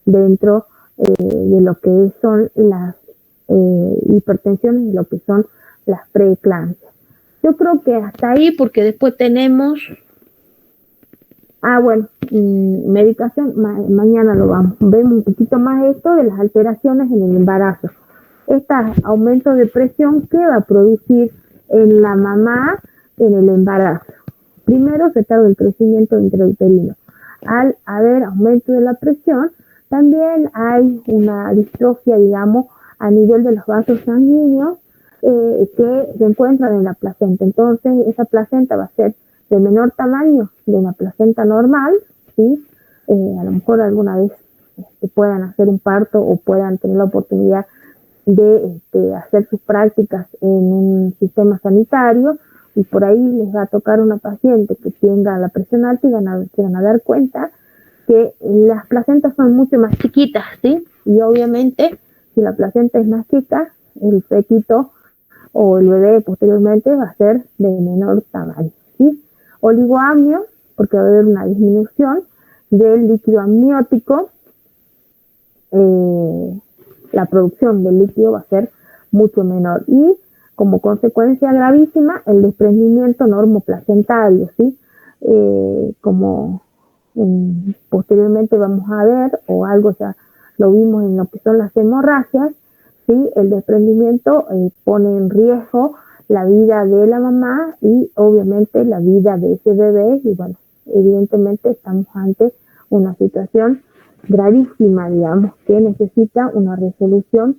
S2: dentro de lo que son las hipertensiones y lo que son las preeclampsias. Yo creo que hasta ahí, porque después tenemos, medicación, mañana vemos un poquito más esto de las alteraciones en el embarazo. Este aumento de presión que va a producir en la mamá en el embarazo. Primero se tarda el crecimiento intrauterino. Al haber aumento de la presión, también hay una distrofia, digamos, a nivel de los vasos sanguíneos que se encuentran en la placenta. Entonces, esa placenta va a ser de menor tamaño de una placenta normal, ¿sí? A lo mejor alguna vez puedan hacer un parto o puedan tener la oportunidad de hacer sus prácticas en un sistema sanitario, y por ahí les va a tocar una paciente que tenga la presión alta y se van a dar cuenta que las placentas son mucho más chiquitas, ¿sí? Y obviamente, si la placenta es más chica, el fetito o el bebé posteriormente va a ser de menor tamaño, ¿sí? Oligoamnios, porque va a haber una disminución del líquido amniótico, la producción del líquido va a ser mucho menor, y como consecuencia gravísima el desprendimiento normoplacentario, ¿sí? Como posteriormente vamos a ver, o algo ya lo vimos en lo que son las hemorragias, ¿sí? El desprendimiento pone en riesgo la vida de la mamá y obviamente la vida de ese bebé, y bueno, evidentemente estamos ante una situación gravísima, digamos, que necesita una resolución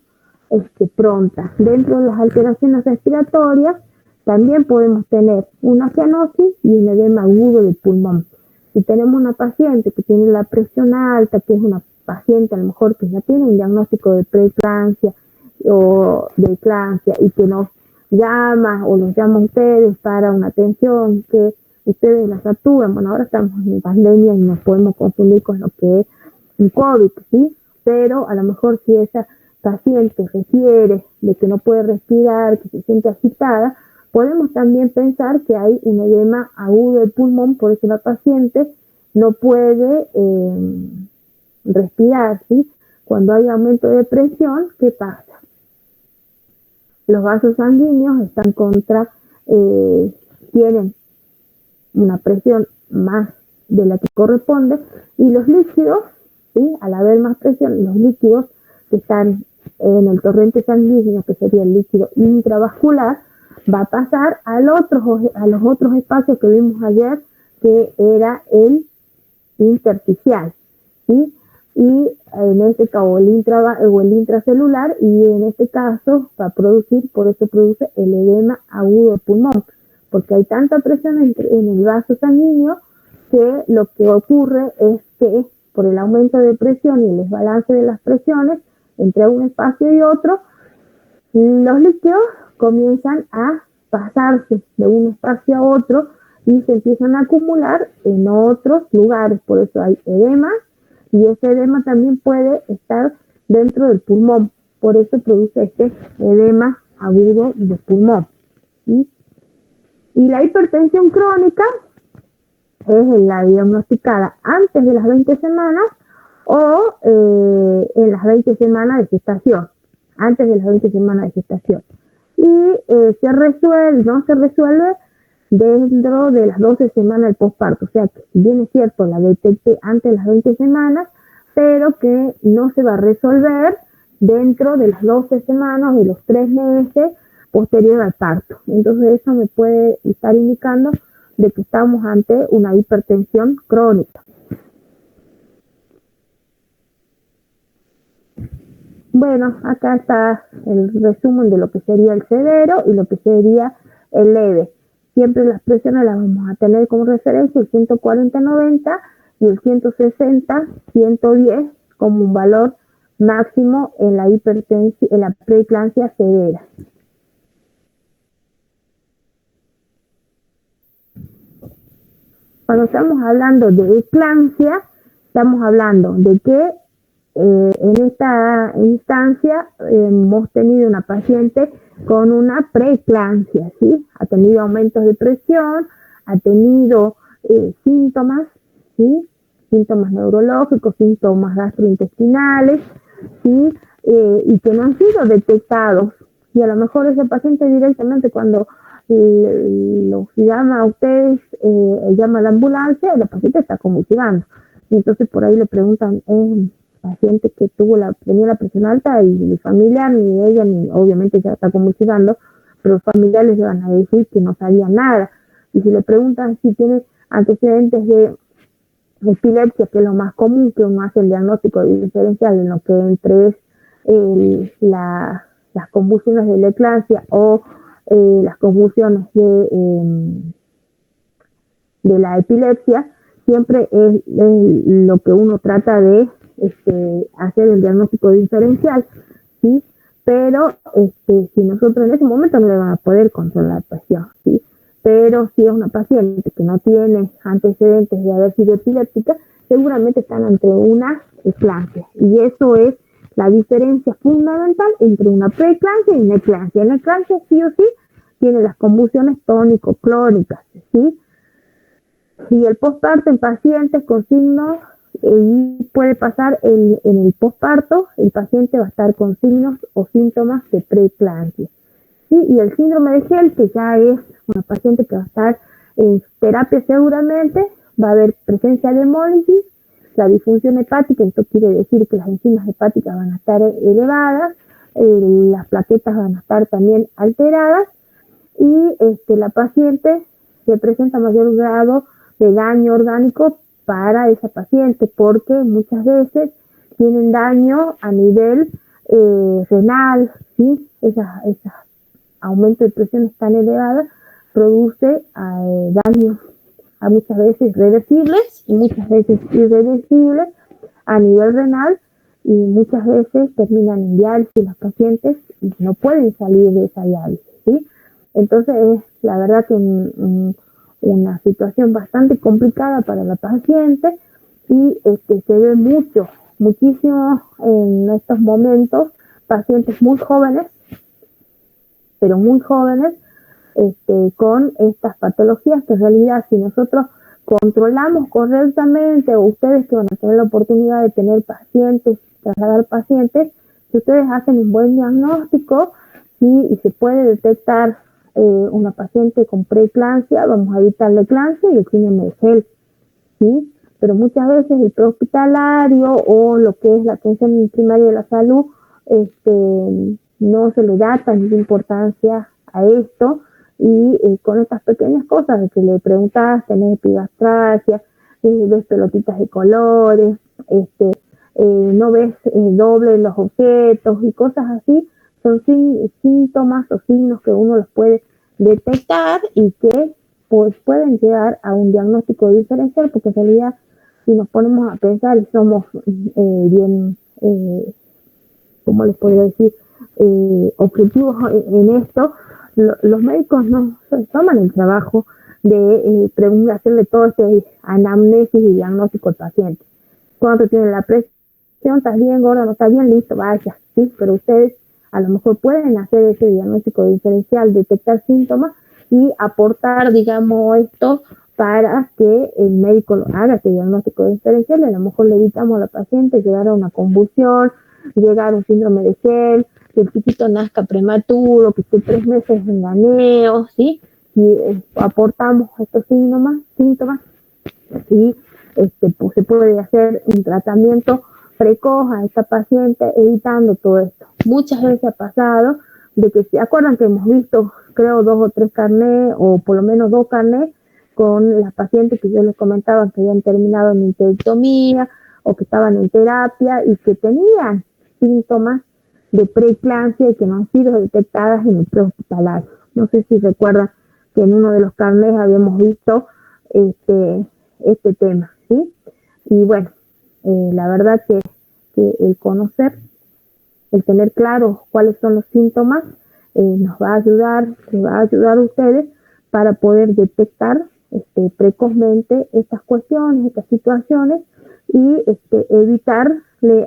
S2: pronta. Dentro de las alteraciones respiratorias también podemos tener una cianosis y un edema agudo del pulmón. Si tenemos una paciente que tiene la presión alta, que es una paciente a lo mejor que ya tiene un diagnóstico de preeclampsia o de eclampsia y que nos llama o nos llama a ustedes para una atención que ustedes la saturan, bueno, ahora estamos en pandemia y nos podemos confundir con lo que es un COVID, ¿sí? Pero a lo mejor si esa paciente refiere de que no puede respirar, que se siente agitada, podemos también pensar que hay un edema agudo del pulmón, por eso la paciente no puede respirar, ¿sí? Cuando hay aumento de presión, ¿qué pasa? Los vasos sanguíneos están tienen una presión más de la que corresponde, y los líquidos, ¿sí? Al haber más presión, los líquidos que están en el torrente sanguíneo, que sería el líquido intravascular, va a pasar a los otros espacios que vimos ayer, que era el intersticial, ¿sí? Y en este caso o el intracelular, y en este caso va a producir, por eso produce el edema agudo del pulmón, porque hay tanta presión en el vaso sanguíneo que lo que ocurre es que por el aumento de presión y el desbalance de las presiones entre un espacio y otro, los líquidos comienzan a pasarse de un espacio a otro y se empiezan a acumular en otros lugares. Por eso hay edema, y ese edema también puede estar dentro del pulmón. Por eso produce este edema agudo del pulmón, ¿sí? Y la hipertensión crónica es la diagnosticada antes de las 20 semanas o en las 20 semanas de gestación, antes de las 20 semanas de gestación. Y no se resuelve dentro de las 12 semanas del posparto. O sea que, si bien es cierto, la detecté antes de las 20 semanas, pero que no se va a resolver dentro de las 12 semanas y los 3 meses posterior al parto. Entonces eso me puede estar indicando de que estamos ante una hipertensión crónica. Bueno, acá está el resumen de lo que sería el severo y lo que sería el leve. Siempre las presiones las vamos a tener como referencia el 140-90 y el 160-110 como un valor máximo en la hipertensión, en la preeclampsia severa. Cuando estamos hablando de eclampsia, estamos hablando de que en esta instancia hemos tenido una paciente con una preeclampsia, ¿sí? Ha tenido aumentos de presión, ha tenido síntomas, ¿sí? Síntomas neurológicos, síntomas gastrointestinales, ¿sí? Y que no han sido detectados. Y a lo mejor ese paciente directamente cuando los llama a ustedes, llama a la ambulancia, la paciente está convulsionando. Y entonces por ahí le preguntan, paciente que tenía la presión alta y mi familiar, ni ella, ni obviamente ya está convulsionando, pero los familiares le van a decir que no sabía nada. Y si le preguntan si tiene antecedentes de epilepsia, que es lo más común que uno hace el diagnóstico diferencial en lo que entre es las convulsiones de la eclampsia o las convulsiones de la epilepsia, siempre es lo que uno trata de hacer el diagnóstico diferencial, ¿sí? Pero si nosotros en ese momento no le van a poder controlar la presión, ¿sí? Pero si es una paciente que no tiene antecedentes de haber sido epiléptica, seguramente están ante una eclampsia. Y eso es la diferencia fundamental entre una preeclampsia y una eclampsia. La eclampsia sí o sí tiene las convulsiones tónico-clónicas, ¿sí? Y el posparto en pacientes con signos, puede pasar en el posparto, el paciente va a estar con signos o síntomas de preeclampsia. ¿Sí? Y el síndrome de Gel, que ya es una paciente que va a estar en terapia seguramente, va a haber presencia de hemólisis, la disfunción hepática, esto quiere decir que las enzimas hepáticas van a estar elevadas, las plaquetas van a estar también alteradas, y la paciente se presenta mayor grado de daño orgánico para esa paciente, porque muchas veces tienen daño a nivel renal, ¿sí? Esa aumento de presiones tan elevada produce daños a muchas veces reversibles y muchas veces irreversibles a nivel renal, y muchas veces terminan en diálisis las pacientes y no pueden salir de esa diálisis, ¿sí? Entonces es la verdad que una situación bastante complicada para la paciente, y se ve muchísimo en estos momentos pacientes muy jóvenes, pero muy jóvenes, con estas patologías que en realidad si nosotros controlamos correctamente, o ustedes que van a tener la oportunidad de tener pacientes, trasladar pacientes, si ustedes hacen un buen diagnóstico, ¿sí? Y se puede detectar una paciente con preeclampsia, vamos a evitar la eclampsia y el síndrome de Gel, ¿sí? Pero muchas veces el prehospitalario o lo que es la atención primaria de la salud, no se le da tanta importancia a esto, y con estas pequeñas cosas de que le preguntas, tenés epigastrasia, ves pelotitas de colores, no ves doble los objetos y cosas así, son síntomas o signos que uno los puede detectar y que pues pueden llegar a un diagnóstico diferencial, porque en realidad si nos ponemos a pensar y somos bien, ¿cómo les podría decir? Objetivos en esto, los médicos no se toman el trabajo de hacerle todo este anamnesis y diagnóstico al paciente. ¿Cuánto tiene la presión? ¿Estás bien, gorda? ¿No estás bien? Listo, vaya, ¿sí? Pero ustedes a lo mejor pueden hacer ese diagnóstico diferencial, detectar síntomas y aportar, digamos, esto para que el médico lo haga, este diagnóstico diferencial, y a lo mejor le evitamos a la paciente llegar a una convulsión, llegar a un síndrome de Gel, que el chiquito nazca prematuro, que esté 3 meses en ganeo, ¿sí? Y aportamos estos síntomas y pues se puede hacer un tratamiento precoz a esta paciente evitando todo esto. Muchas veces ha pasado de que se acuerdan que hemos visto, creo, 2 o 3 carnés, o por lo menos 2 carnés, con las pacientes que yo les comentaba que habían terminado en histerectomía o que estaban en terapia y que tenían síntomas de preeclampsia y que no han sido detectadas en el prehospitalario. No sé si recuerdan que en uno de los carnés habíamos visto este tema, ¿sí? Y bueno, la verdad que el conocer, el tener claro cuáles son los síntomas, nos va a ayudar, les va a ayudar a ustedes para poder detectar precozmente estas cuestiones, estas situaciones, y evitar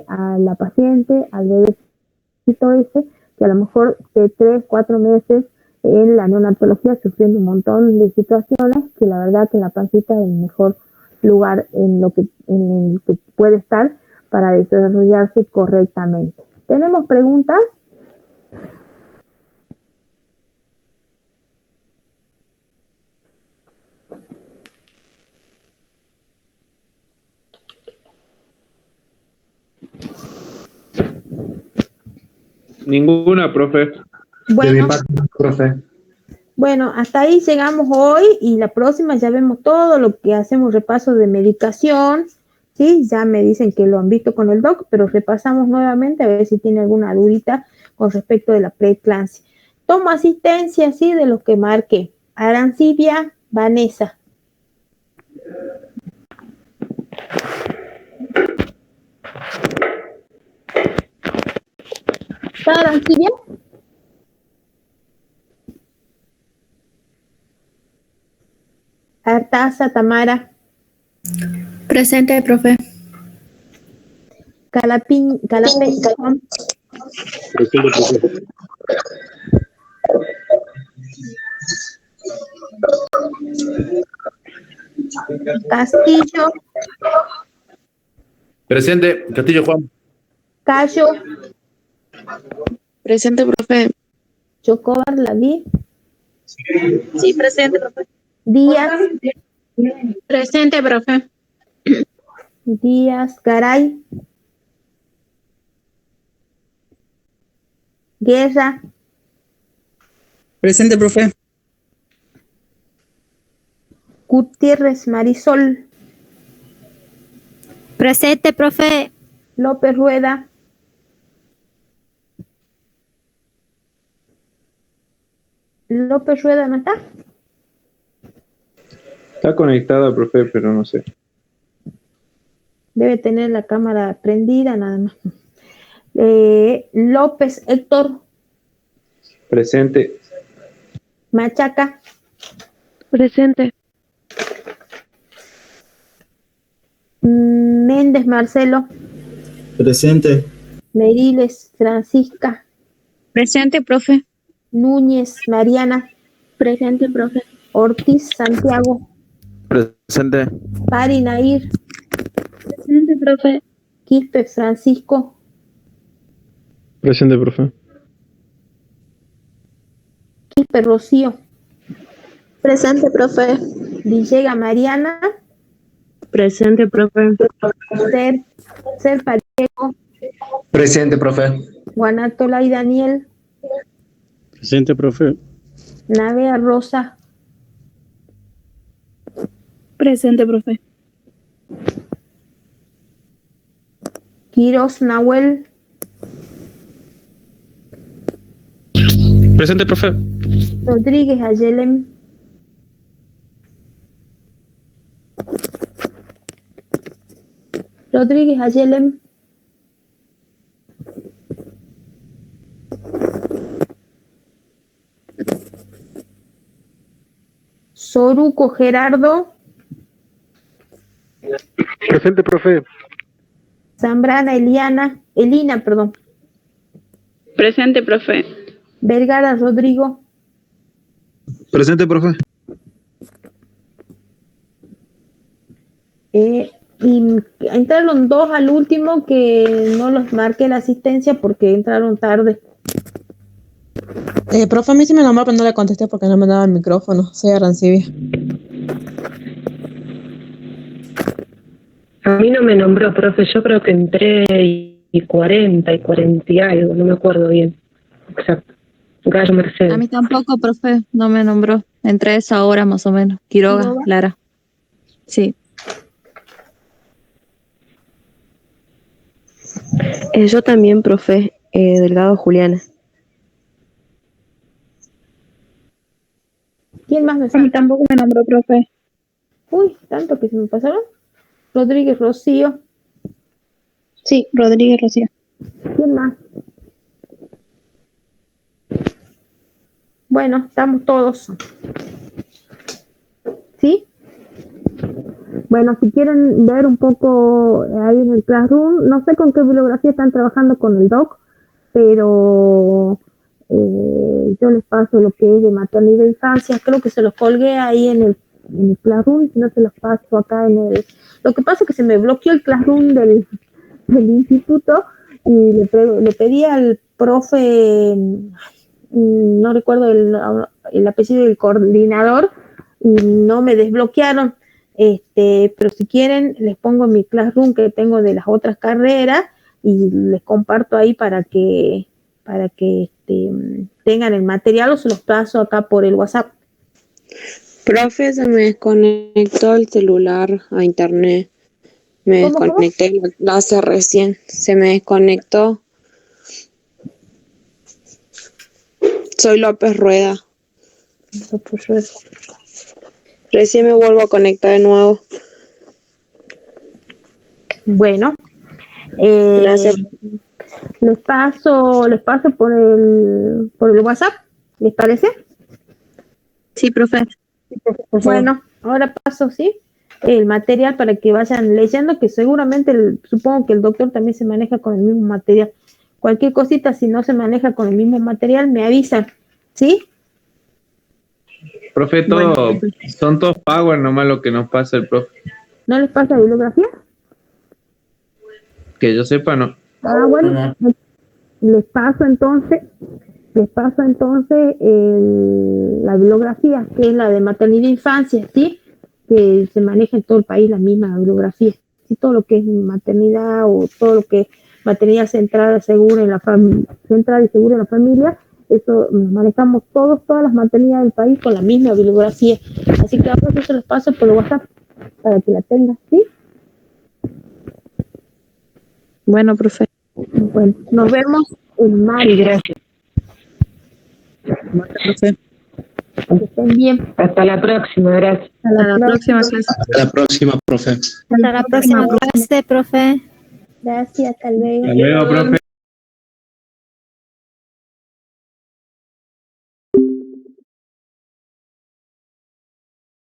S2: a la paciente, al bebecito ese, que a lo mejor de 3, 4 meses en la neonatología sufriendo un montón de situaciones, que la verdad que la pancita es el mejor lugar en el que puede estar para desarrollarse correctamente. ¿Tenemos preguntas?
S7: Ninguna, profe.
S1: De mi
S2: Bueno,
S1: parte, profe.
S2: bueno, hasta ahí llegamos hoy y la próxima ya vemos todo lo que hacemos repaso de medicación, ¿sí? Ya me dicen que lo han visto con el doc, pero repasamos nuevamente a ver si tiene alguna dudita con respecto de la preeclampsia. Tomo asistencia, ¿sí? De los que marqué. Arancibia, Vanessa. ¿Está Arancibia? Artaza, Tamara.
S3: Presente, profe.
S2: Calape, Juan. Castillo,
S5: Presente, Castillo Juan.
S2: Cayo,
S3: Presente, profe.
S2: Chocobar, Laví,
S3: Sí, presente, profe.
S2: Díaz,
S3: Presente, profe.
S2: Díaz, Garay, Guerra,
S4: Presente, profe.
S2: Gutiérrez, Marisol,
S8: Presente, profe.
S2: López Rueda, López Rueda, ¿no está?
S7: Está conectada, profe, pero no sé.
S2: Debe tener la cámara prendida, nada más. López Héctor,
S7: Presente.
S2: Machaca,
S3: Presente.
S2: Méndez Marcelo,
S9: Presente.
S2: Meriles Francisca,
S8: Presente, profe.
S2: Núñez Mariana,
S3: Presente, profe.
S2: Ortiz Santiago,
S5: Presente.
S2: Pari Nair,
S3: Presente, profe.
S2: Quispe Francisco,
S7: Presente, profe.
S2: Quispe Rocío,
S3: Presente, profe.
S2: Villega Mariana,
S3: Presente, profe.
S2: Ser Pacheco,
S1: Presente, profe.
S2: Guanatola y Daniel,
S9: Presente, profe.
S2: Navea Rosa,
S3: Presente, profe.
S2: Quiroz Nahuel,
S7: Presente, profe.
S2: Rodríguez Ayelem, Rodríguez Ayelem, Soruco Gerardo,
S7: Presente, profe.
S2: Zambrana Elina, perdón,
S3: Presente, profe.
S2: Vergara Rodrigo,
S7: Presente, profe.
S2: y entraron 2 al último que no los marqué la asistencia porque entraron tarde.
S10: Profe, a mí sí me nombró, pero no le contesté porque no me daba el micrófono. Soy Arancibia.
S6: A mí no me nombró, profe. Yo creo que entré y 40 y algo, no me acuerdo bien. Exacto. Gallo Mercedes.
S8: A mí tampoco, profe. No me nombró. Entre esa hora más o menos. Quiroga,
S2: Quiroga.
S8: Lara. Sí.
S3: Yo también, profe. Delgado Juliana.
S2: ¿Quién más me
S3: A mí
S2: falta?
S3: tampoco me nombró, profe.
S2: Uy, tanto que se me pasaron. Rodríguez Rocío.
S3: Sí, Rodríguez Rocío.
S2: ¿Quién más? Bueno, estamos todos. ¿Sí? Bueno, si quieren ver un poco ahí en el Classroom, no sé con qué bibliografía están trabajando con el doc, pero yo les paso lo que es de maternidad e infancia. Creo que se los colgué ahí en el Classroom, si no se los paso acá en el... Lo que pasa es que se me bloqueó el Classroom del instituto y le pedí al profe, no recuerdo el apellido del coordinador, y no me desbloquearon. Pero si quieren les pongo mi Classroom que tengo de las otras carreras y les comparto ahí para que tengan el material, o se los paso acá por el WhatsApp.
S3: Profe, se me desconectó el celular a internet. Me desconecté hace recién. Se me desconectó. Soy López Rueda. Recién me vuelvo a conectar de nuevo.
S2: Bueno,
S3: Gracias.
S2: les paso por el WhatsApp, ¿les parece?
S8: Sí, profe.
S2: Bueno, ahora paso, ¿sí? El material para que vayan leyendo, que seguramente supongo que el doctor también se maneja con el mismo material. Cualquier cosita, si no se maneja con el mismo material, me avisan, ¿sí?
S11: Profe, son todos Power nomás lo que nos pasa el profe.
S2: ¿No les pasa bibliografía?
S11: Que yo sepa, no.
S2: Ah, bueno, les paso entonces la bibliografía, que es la de maternidad e infancia, ¿sí? Que se maneja en todo el país la misma bibliografía. ¿Sí? Todo lo que es maternidad o todo lo que es maternidad centrada, segura en la centrada y segura en la familia, eso manejamos todas las maternidades del país con la misma bibliografía. Así que ahora yo se los paso por WhatsApp para que la tengan, ¿sí?
S8: Bueno, profe.
S2: Bueno, nos vemos en mayo.
S6: Gracias.
S4: Profe.
S2: Que estén bien.
S6: Hasta la próxima, gracias.
S8: Hasta la próxima.
S1: Hasta la próxima, profe.
S8: Hasta la próxima clase, profe.
S2: Gracias, hasta luego.
S11: Hasta luego, profe.